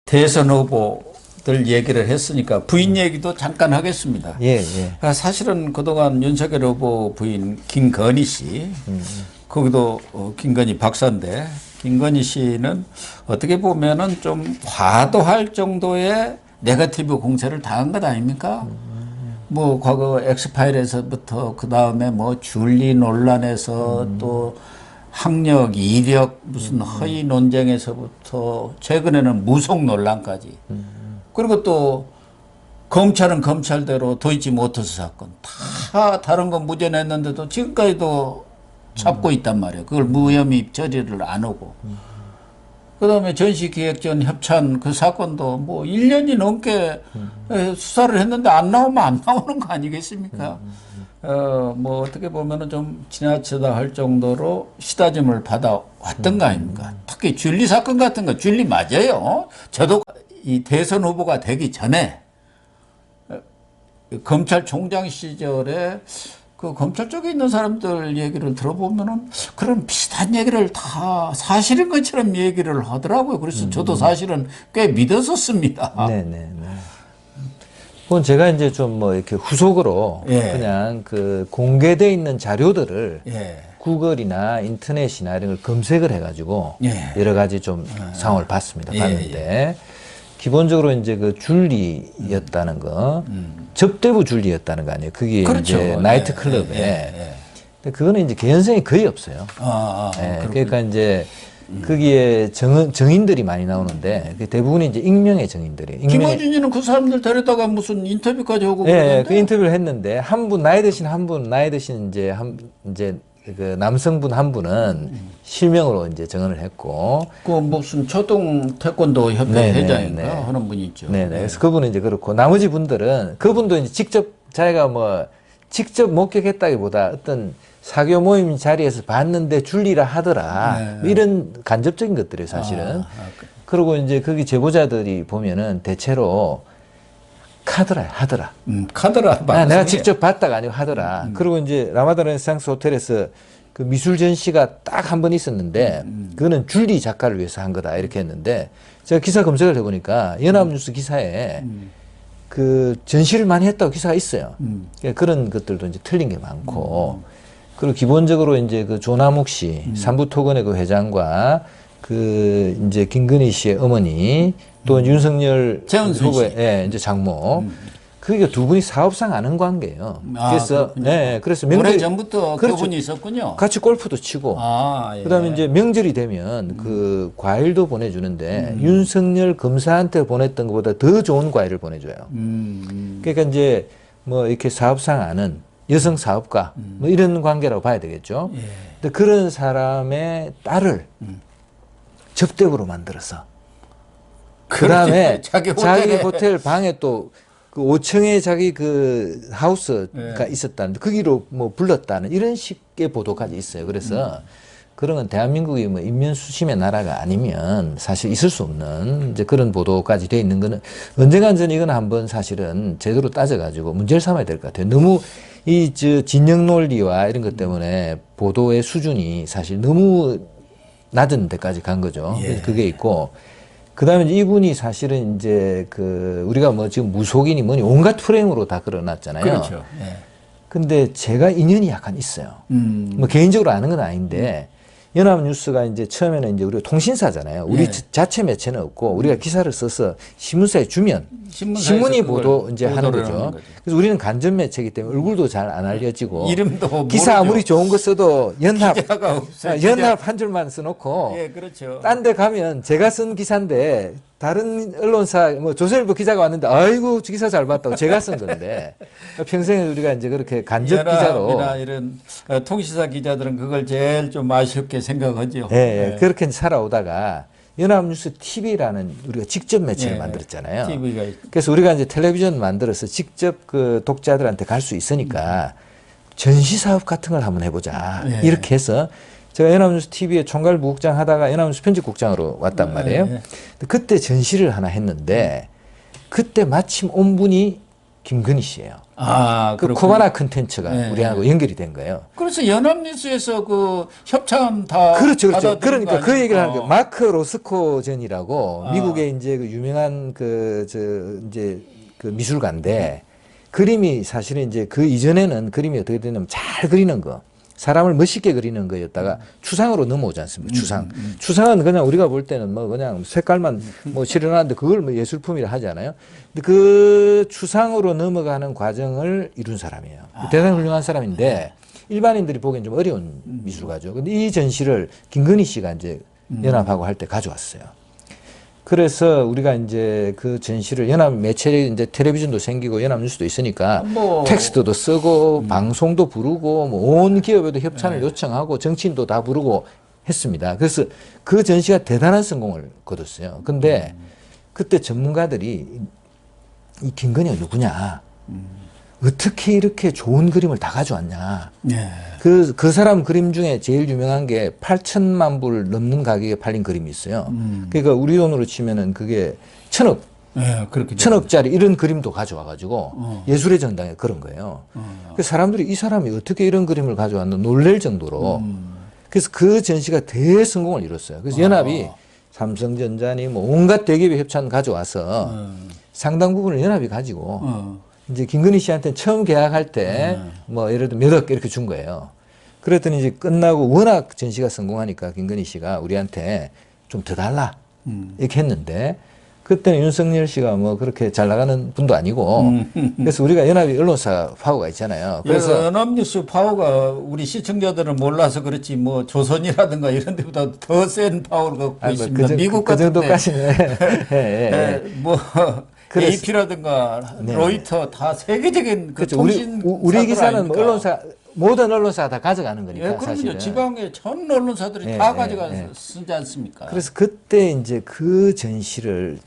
대선 후보들 얘기를 했으니까 부인 얘기도 잠깐 하겠습니다. 예, 예. 사실은 그동안 윤석열 후보 부인 김건희 씨, 거기도 김건희 박사인데, 김건희 씨는 어떻게 보면은 좀 과도할 정도의 네거티브 공세를 당한 것 아닙니까? 뭐 과거 엑스파일에서부터 그 다음에 뭐 줄리 논란에서 또 학력, 이력 무슨 허위 논쟁에서부터 최근에는 무속 논란까지. 그리고 또 검찰은 검찰대로 도이치모터스 사건 다 다른 건 무죄냈는데도 지금까지도 잡고 있단 말이에요. 그걸 무혐의 처리를 안 하고. 그다음에 전시기획전 협찬 그 사건도 뭐 1년이 넘게 수사를 했는데 안 나오면 안 나오는 거 아니겠습니까? 뭐 어떻게 보면은 좀 지나치다 할 정도로 시다짐을 받아왔던 거 아닙니까? 특히 줄리 사건 같은 거 줄리 맞아요. 저도 이 대선 후보가 되기 전에 검찰총장 시절에 그 검찰 쪽에 있는 사람들 얘기를 들어보면은 그런 비슷한 얘기를 다 사실인 것처럼 얘기를 하더라고요. 그래서 저도 사실은 꽤 믿었었습니다. 네네네. 그건 제가 이제 좀 뭐 이렇게 후속으로 예. 그냥 그 공개되어 있는 자료들을 예. 구글이나 인터넷이나 이런 걸 검색을 해가지고 예. 여러 가지 좀 상황을 봤습니다. 예, 봤는데 기본적으로 이제 그 줄리였다는 거, 접대부 줄리였다는 거 아니에요. 그게 그렇죠. 이제 나이트 클럽에. 근데 그거는 이제 개연성이 거의 없어요. 그러니까 이제 거기에 정인들이 많이 나오는데 그 대부분이 이제 익명의 정인들이에요. 김어준이는 그 사람들 데려다가 무슨 인터뷰까지 하고 예, 그러는데 그 인터뷰를 했는데 한 분 나이 드신 이제 이제 그 남성분 한 분은 실명으로 이제 증언을 했고 그 무슨 초동 태권도 협회 네네네. 회장인가 하는 분이 있죠. 네네. 그래서 그분은 이제 그렇고 나머지 분들은 그분도 이제 직접 자기가 뭐 직접 목격했다기보다 어떤 사교 모임 자리에서 봤는데 줄리라 하더라. 네. 뭐 이런 간접적인 것들이에요, 사실은. 그리고 이제 거기 제보자들이 보면은 대체로 카더라 하더라. 카더라 내가 방송에. 직접 봤다가 아니고 하더라. 그리고 이제 라마다 레네상스 호텔에서 그 미술 전시가 딱 한 번 있었는데 그거는 줄리 작가를 위해서 한 거다 이렇게 했는데 제가 기사 검색을 해보니까 연합뉴스 기사에 그 전시를 많이 했다고 기사가 있어요. 그러니까 그런 것들도 이제 틀린 게 많고 그리고 기본적으로 이제 그 조남욱 씨 삼부토건의 그 회장과 그 이제 김건희 씨의 어머니 또 윤석열 최은순 후보의 씨. 예, 이제 장모 그게 두 분이 사업상 아는 관계예요. 그래서 그렇군요. 예, 그래서 오래 전부터 그렇죠. 그분이 있었군요. 같이 골프도 치고 예. 그다음에 이제 명절이 되면 그 과일도 보내주는데 윤석열 검사한테 보냈던 것보다 더 좋은 과일을 보내줘요. 그러니까 이제 뭐 이렇게 사업상 아는 여성 사업가 뭐 이런 관계라고 봐야 되겠죠. 근데 그런 사람의 딸을 접대부로 만들어서 그다음에 자기 자기 호텔에. 호텔 방에 또 그 5층에 자기 그 하우스가 있었다는데 거기로 뭐 불렀다는 이런 식의 보도까지 있어요. 그래서 그런 건 대한민국이 뭐 인면수심의 나라가 아니면 사실 있을 수 없는 이제 그런 보도까지 돼 있는 거는 언젠간 전 이건 한번 사실은 제대로 따져가지고 문제를 삼아야 될 것 같아요. 너무 이 저 진영 논리와 이런 것 때문에 보도의 수준이 사실 너무 낮은 데까지 간 거죠. 그래서 그게 있고 그다음에 이분이 사실은 이제 그 우리가 뭐 지금 무속인이 뭐니 온갖 프레임으로 다 걸어놨잖아요. 그렇죠. 근데 제가 인연이 약간 있어요. 뭐 개인적으로 아는 건 아닌데 연합뉴스가 이제 처음에는 이제 우리가 통신사잖아요. 우리 자체 매체는 없고 우리가 기사를 써서 신문사에 주면 신문이 보도 이제 하는 거죠. 그래서 우리는 간접 매체이기 때문에 얼굴도 잘 안 알려지고 이름도 기사 모르죠. 아무리 좋은 거 써도 기자가 없어요. 연합 한 줄만 써놓고 예, 그렇죠. 딴 데 가면 제가 쓴 기사인데 다른 언론사 뭐 조선일보 기자가 왔는데 아이고 저 기사 잘 봤다고 제가 쓴 건데 평생에 우리가 이제 그렇게 간접 기자로 연합이나 이런 통신사 기자들은 그걸 제일 좀 아쉽게 생각하죠. 예, 그렇게 살아오다가 연합뉴스 TV라는 우리가 직접 매체를 만들었잖아요. TV가 그래서 우리가 이제 텔레비전 만들어서 직접 그 독자들한테 갈 수 있으니까 전시 사업 같은 걸 한번 해보자. 이렇게 해서 제가 연합뉴스 TV에 총괄부국장 하다가 연합뉴스 편집국장으로 왔단 말이에요. 그때 전시를 하나 했는데 그때 마침 온 분이 김건희 씨예요. 아, 그 그렇군요. 코바나 컨텐츠가 네. 우리하고 연결이 된 거예요. 그래서 연합뉴스에서 그 협찬 다 그렇죠, 그렇죠. 받아들인 그러니까 거 그 얘기를 하는 아닙니까? 거예요. 마크 로스코 전이라고 아. 미국의 이제 그 유명한 이제 그 미술가인데 그림이 사실은 이제 그 이전에는 그림이 어떻게 되냐면 잘 그리는 거. 사람을 멋있게 그리는 거였다가 추상으로 넘어오지 않습니까? 추상. 추상은 그냥 우리가 볼 때는 뭐 그냥 색깔만 뭐 칠해놨는데 그걸 뭐 예술품이라 하지 않아요? 근데 그 추상으로 넘어가는 과정을 이룬 사람이에요. 대단히 훌륭한 사람인데 일반인들이 보기엔 좀 어려운 미술가죠. 근데 이 전시를 김건희 씨가 이제 연합하고 할 때 가져왔어요. 그래서 우리가 이제 그 전시를 연합 매체 이제 텔레비전도 생기고 연합뉴스도 있으니까 뭐 텍스트도 쓰고 방송도 부르고 뭐 온 기업에도 협찬을 요청하고 정치인도 다 부르고 했습니다. 그래서 그 전시가 대단한 성공을 거뒀어요. 근데 그때 전문가들이 이 김건희가 누구냐? 어떻게 이렇게 좋은 그림을 다 가져왔냐? 네. 그 사람 그림 중에 제일 유명한 게 8천만 불 넘는 가격에 팔린 그림이 있어요. 그러니까 우리 돈으로 치면은 그게 천억, 네, 그렇게 천억짜리 이런 그림도 가져와가지고 예술의 전당에 그런 거예요. 그 사람들이 이 사람이 어떻게 이런 그림을 가져왔나 놀랄 정도로 그래서 그 전시가 대성공을 이뤘어요. 그래서 연합이 삼성전자니 뭐 온갖 대기업의 협찬 가져와서 상당 부분을 연합이 가지고 이제 김건희 씨한테 처음 계약할 때 뭐 예를 들어 몇 억 이렇게 준 거예요. 그랬더니 이제 끝나고 워낙 전시가 성공하니까 김건희 씨가 우리한테 좀 더 달라 이렇게 했는데 그때는 윤석열 씨가 뭐 그렇게 잘 나가는 분도 아니고 그래서 우리가 연합이 언론사 파워가 있잖아요. 그래서 연합뉴스 파워가 우리 시청자들은 몰라서 그렇지 뭐 조선이라든가 이런 데보다 더 센 파워를 갖고 있습니다. 미국 그 같은 데 정도까지는 뭐 그래서- AP라든가 네. 로이터 다 세계적인 그 그렇죠. 통신 우리 기사는 뭐 아닙니까? 언론사 모든 언론사가 다 가져가는 거니까 예, 그럼요. 사실은. 지방의 전 언론사들이 예, 다 예, 가져가서 예. 쓰지 않습니까? 그래서 그때 이제 그 전시를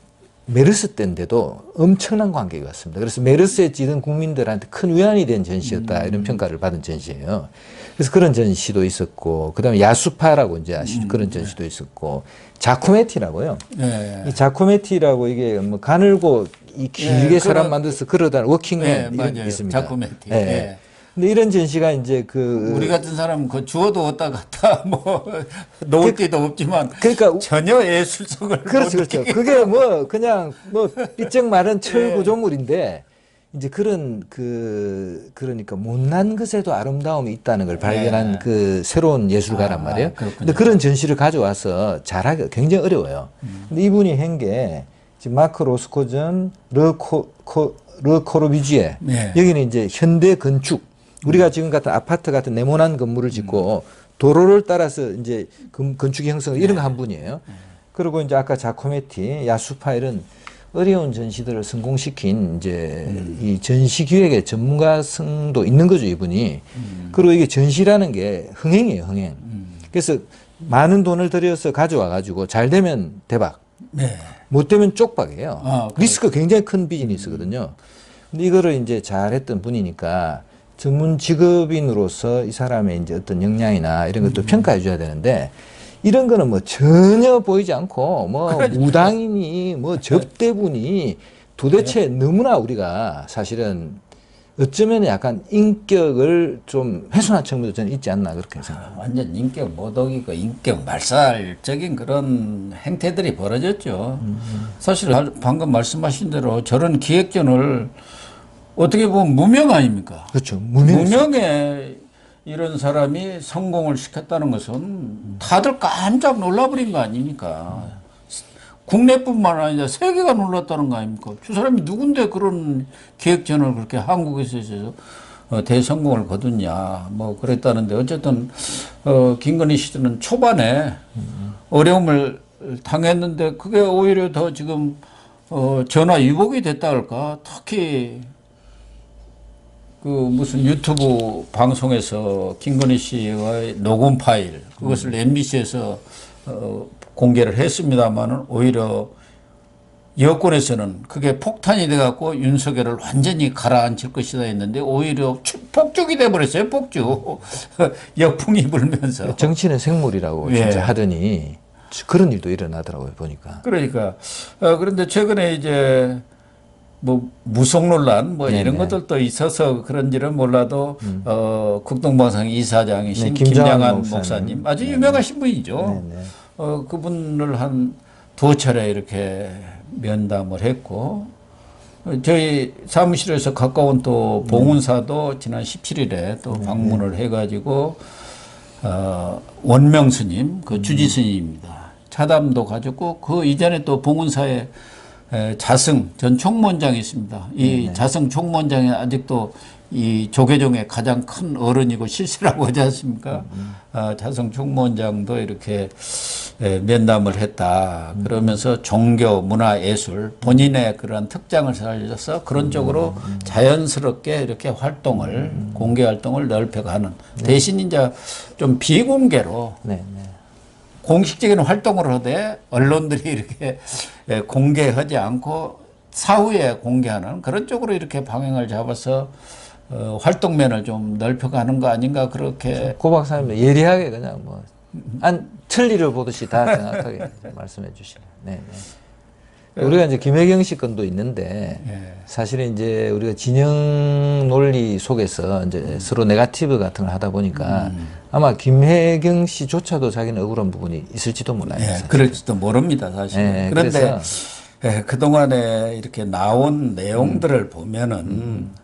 메르스 때인데도 엄청난 관객이 왔습니다. 그래서 메르스에 찌든 국민들한테 큰 위안이 된 전시였다 이런 평가를 받은 전시예요. 그래서 그런 전시도 있었고 그다음에 야수파라고 이제 아시죠? 그런 전시도 있었고 자코메티라고요. 예. 이 자코메티라고 이게 뭐 가늘고 이 길게 예, 사람 그런- 만들어서 걸어다니는 워킹맨 예, 이런 게 맞아요. 있습니다. 자코메티. 예. 예. 근데 이런 전시가 이제 그 우리 같은 사람은 그 주워도 왔다 갔다 뭐 놓을 데도 없지만 그러니까 전혀 예술성을 그렇죠, 못 그렇죠. 그게 뭐 그냥 뭐 삐쩍 마른 철 예. 구조물인데 이제 그런 그러니까 못난 것에도 아름다움이 있다는 걸 발견한 예. 그 새로운 예술가란 말이에요. 그렇군요. 근데 그런 전시를 가져와서 잘하기가 굉장히 어려워요. 근데 이분이 한 게 지금 마크 로스코전 르 코르비지에 네. 여기는 이제 현대 건축 우리가 지금 같은 아파트 같은 네모난 건물을 짓고 도로를 따라서 이제 건축 형성 이런 거 한 분이에요. 그리고 이제 아까 자코메티, 야수파 이런 어려운 전시들을 성공시킨 이제 이 전시 기획의 전문가성도 있는 거죠, 이분이. 그리고 이게 전시라는 게 흥행이에요, 흥행. 그래서 많은 돈을 들여서 가져와 가지고 잘 되면 대박. 네. 못 되면 쪽박이에요. 아, 리스크가 굉장히 큰 비즈니스거든요. 근데 이거를 이제 잘했던 분이니까 전문 직업인으로서 이 사람의 이제 어떤 역량이나 이런 것도 평가해 줘야 되는데 이런 거는 뭐 전혀 보이지 않고 뭐 무당이니 뭐 접대분이 도대체 너무나 우리가 사실은 어쩌면 약간 인격을 좀 훼손한 측면도 저는 있지 않나 그렇게 생각합니다. 완전 인격 모독이고 인격 말살적인 그런 행태들이 벌어졌죠. 사실 방금 말씀하신 대로 저런 기획전을 어떻게 보면 무명 아닙니까? 그렇죠. 무명했어요. 무명에 이런 사람이 성공을 시켰다는 것은 다들 깜짝 놀라버린 거 아닙니까? 국내뿐만 아니라 세계가 놀랐다는 거 아닙니까? 저 사람이 누군데 그런 기획전을 그렇게 한국에서 해서 대성공을 거뒀냐 뭐 그랬다는데 어쨌든 김건희 씨는 초반에 어려움을 당했는데 그게 오히려 더 지금 전화 위복이 됐다 할까? 특히 그 무슨 유튜브 방송에서 김건희 씨와의 녹음 파일 그것을 MBC에서 공개를 했습니다만은 오히려 여권에서는 그게 폭탄이 돼갖고 윤석열을 완전히 가라앉힐 것이다 했는데 오히려 폭죽이 돼버렸어요. 폭죽. 역풍이 불면서. 정치는 생물이라고 예. 진짜 하더니 그런 일도 일어나더라고요 보니까. 그러니까 그런데 최근에 이제 뭐 무속 논란 뭐 네네. 이런 것들도 있어서 그런지는 몰라도 국동방송 이사장이신 네, 김장한 김장한 목사님. 목사님 아주 유명하신 분이죠. 네네. 그분을 한 두 차례 이렇게 면담을 했고 저희 사무실에서 가까운 또 봉은사도 지난 17일에 또 방문을 해가지고 원명 스님, 그 주지 스님입니다. 차담도 가졌고 그 이전에 또 봉은사에 자승 전 총무원장이 있습니다. 이 자승 총무원장이 아직도 이 조계종의 가장 큰 어른이고 실세라고 하지 않습니까? 자승 총무원장도 이렇게 면담을 했다. 그러면서 종교, 문화, 예술 본인의 그런 특장을 살려서 그런 쪽으로 자연스럽게 이렇게 활동을 공개 활동을 넓혀가는 대신 이제 좀 비공개로 네, 네. 공식적인 활동을 하되 언론들이 이렇게 공개하지 않고 사후에 공개하는 그런 쪽으로 이렇게 방향을 잡아서 활동면을 좀 넓혀가는 거 아닌가 그렇게. 고 박사님 예리하게 그냥 뭐 천리를 보듯이 다 정확하게 말씀해 주시네요. 네, 네. 우리가 이제 김혜경 씨 건도 있는데 사실은 이제 우리가 진영 논리 속에서 이제 서로 네거티브 같은 걸 하다 보니까 아마 김혜경 씨조차도 자기는 억울한 부분이 있을지도 몰라요. 예, 그럴지도 모릅니다, 사실. 네, 그런데 그동안에 이렇게 나온 내용들을 보면은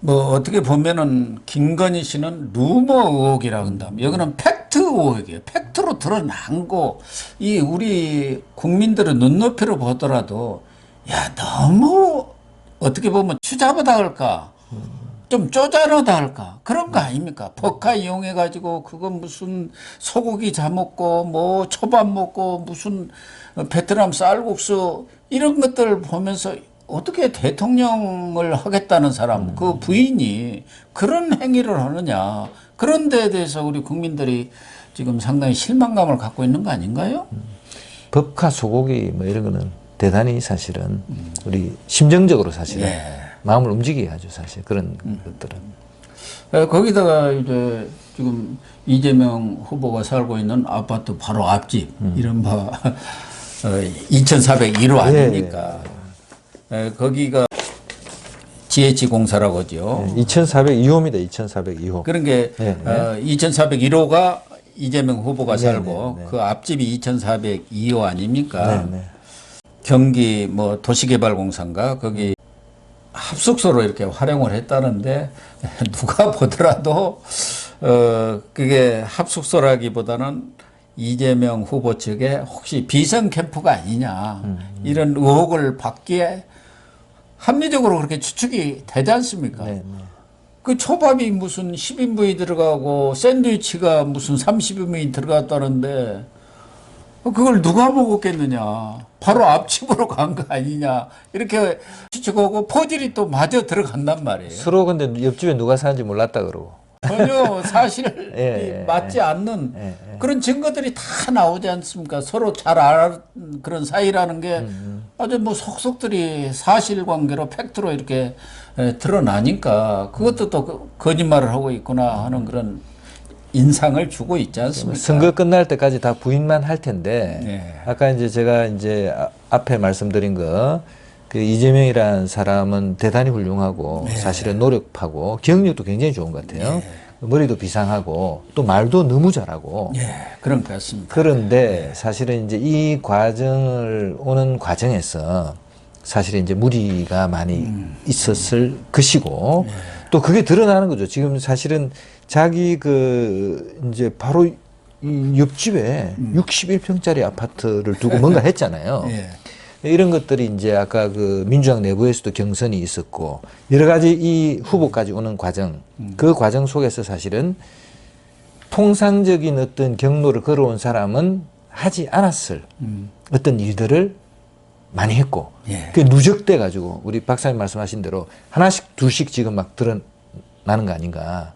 뭐 어떻게 보면은 김건희 씨는 루머 의혹이라고 한다면 여기는 팩트 의혹이에요. 팩트로 드러난 거. 이 우리 국민들은 눈높이로 보더라도 야 너무 어떻게 보면 추잡하다 할까 좀 쪼잔하다 할까 그런 거 아닙니까? 법카 이용해 가지고 그거 무슨 소고기 잡먹고 뭐 초밥 먹고 무슨 베트남 쌀국수 이런 것들 보면서 어떻게 대통령을 하겠다는 사람, 그 부인이 그런 행위를 하느냐. 그런 데에 대해서 우리 국민들이 지금 상당히 실망감을 갖고 있는 거 아닌가요? 법카 소고기 뭐 이런 거는 대단히 사실은 우리 심정적으로 사실은 마음을 움직이게 하죠, 사실. 그런 것들은. 거기다가 이제 지금 이재명 후보가 살고 있는 아파트 바로 앞집, 이른바 2401호 아닙니까? 거기가 GH공사라고 하죠. 2402호입니다. 2402호. 그런 게 2401호가 이재명 후보가 살고 그 앞집이 2402호 아닙니까? 경기 뭐 도시개발공사인가 거기 합숙소로 이렇게 활용을 했다는데 누가 보더라도 그게 합숙소라기보다는 이재명 후보 측에 혹시 비선 캠프가 아니냐 이런 의혹을 받기에 합리적으로 그렇게 추측이 되지 않습니까? 그 초밥이 무슨 10인분이 들어가고 샌드위치가 무슨 30인분이 들어갔다는데 그걸 누가 먹었겠느냐. 바로 앞집으로 간 거 아니냐. 이렇게 추측하고 퍼즐이 또 마저 들어간단 말이에요. 서로 근데 옆집에 누가 사는지 몰랐다 그러고. 전혀 사실이 맞지 않는 그런 증거들이 다 나오지 않습니까? 서로 잘 아는 그런 사이라는 게 아주 뭐 속속들이 사실관계로 팩트로 이렇게 드러나니까 그것도 또 거짓말을 하고 있구나 하는 그런 인상을 주고 있지 않습니까? 선거 끝날 때까지 다 부인만 할 텐데 아까 이제 제가 이제 앞에 말씀드린 거 그 이재명이라는 사람은 대단히 훌륭하고 사실은 노력하고 기억력도 굉장히 좋은 것 같아요. 머리도 비상하고 또 말도 너무 잘하고 그런 것 같습니다. 그런데 사실은 이제 이 과정을 오는 과정에서 사실은 이제 무리가 많이 있었을 것이고 또 그게 드러나는 거죠. 지금 사실은 자기 그 이제 바로 이 옆집에 61평짜리 아파트를 두고 뭔가 했잖아요. 이런 것들이 이제 아까 그 민주당 내부에서도 경선이 있었고 여러 가지 이 후보까지 오는 과정 그 과정 속에서 사실은 통상적인 어떤 경로를 걸어온 사람은 하지 않았을 어떤 일들을 많이 했고 그게 누적돼 가지고 우리 박사님 말씀하신 대로 하나씩 둘씩 지금 막 드러나는 거 아닌가.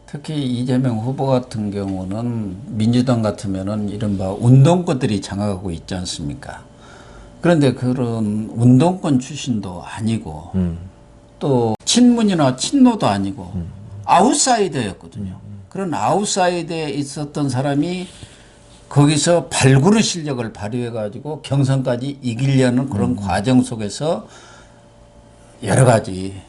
특히 이재명 후보 같은 경우는 민주당 같으면은 이른바 운동권들이 장악하고 있지 않습니까? 그런데 그런 운동권 출신도 아니고 또 친문이나 친노도 아니고 아웃사이더였거든요. 그런 아웃사이드에 있었던 사람이 거기서 발굴의 실력을 발휘해 가지고 경선까지 이기려는 그런 과정 속에서 여러 가지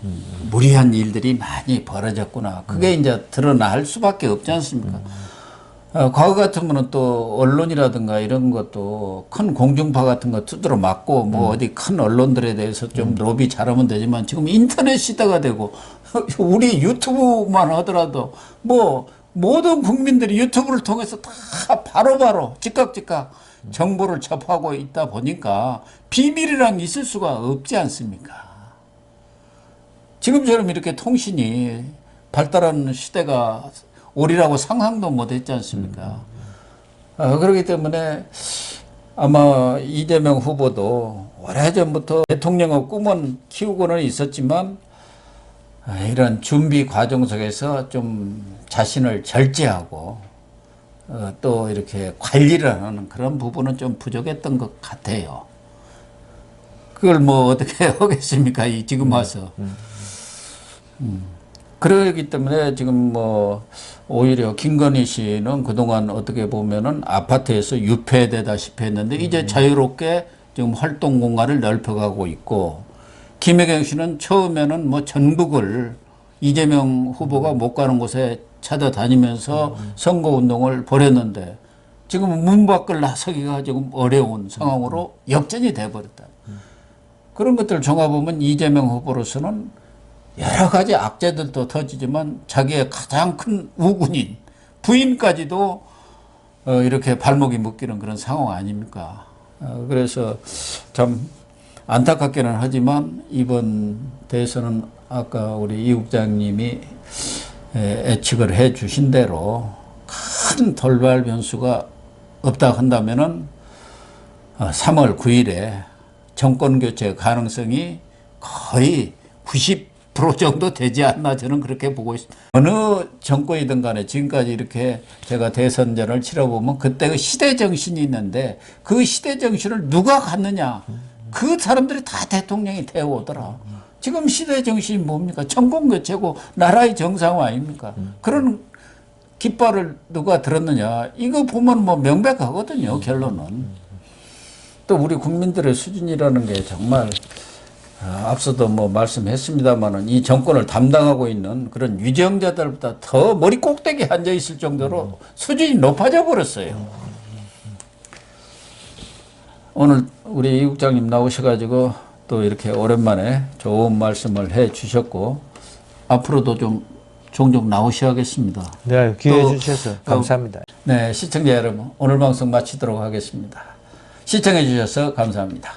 무리한 일들이 많이 벌어졌구나. 그게 이제 드러날 수밖에 없지 않습니까? 과거 같으면은 또 언론이라든가 이런 것도 큰 공중파 같은 거 두드러 맞고 뭐 어디 큰 언론들에 대해서 좀 로비 잘하면 되지만 지금 인터넷 시대가 되고 우리 유튜브만 하더라도 뭐 모든 국민들이 유튜브를 통해서 다 바로바로 즉각 정보를 접하고 있다 보니까 비밀이란 게 있을 수가 없지 않습니까? 지금처럼 이렇게 통신이 발달하는 시대가 오리라고 상상도 못했지 않습니까? 그렇기 때문에 아마 이재명 후보도 오래전부터 대통령의 꿈은 키우고는 있었지만 이런 준비 과정 속에서 좀 자신을 절제하고 또 이렇게 관리를 하는 그런 부분은 좀 부족했던 것 같아요. 그걸 뭐 어떻게 하겠습니까? 지금 와서. 그러기 때문에 지금 뭐 오히려 김건희 씨는 그동안 어떻게 보면은 아파트에서 유폐되다시피 했는데 이제 자유롭게 지금 활동 공간을 넓혀가고 있고 김혜경 씨는 처음에는 뭐 전국을 이재명 후보가 못 가는 곳에 찾아다니면서 선거운동을 벌였는데 지금 문 밖을 나서기가 지금 어려운 상황으로 역전이 돼버렸다. 그런 것들을 종합하면 이재명 후보로서는 여러 가지 악재들도 터지지만 자기의 가장 큰 우군인 부인까지도 이렇게 발목이 묶이는 그런 상황 아닙니까? 그래서 참 안타깝기는 하지만 이번 대선은 아까 우리 이 국장님이 예측을 해 주신 대로 큰 돌발 변수가 없다 한다면은 3월 9일에 정권 교체 가능성이 거의 90% 정도 되지 않나 저는 그렇게 보고 있습니다. 어느 정권이든 간에 지금까지 이렇게 제가 대선전을 치러보면 그때의 시대 정신이 있는데 그 시대 정신을 누가 갖느냐 그 사람들이 다 대통령이 되어 오더라. 지금 시대 정신이 뭡니까? 정권 교체고 나라의 정상화 아닙니까? 그런 깃발을 누가 들었느냐 이거 보면 뭐 명백하거든요. 결론은. 또 우리 국민들의 수준이라는 게 정말 앞서도 뭐 말씀했습니다만은 이 정권을 담당하고 있는 그런 위정자들보다 더 머리 꼭대기에 앉아 있을 정도로 수준이 높아져 버렸어요. 오늘 우리 이 국장님 나오셔가지고 또 이렇게 오랜만에 좋은 말씀을 해 주셨고 앞으로도 좀 종종 나오셔야겠습니다. 네, 기회해 주셔서 감사합니다. 네, 시청자 여러분 오늘 방송 마치도록 하겠습니다. 시청해 주셔서 감사합니다.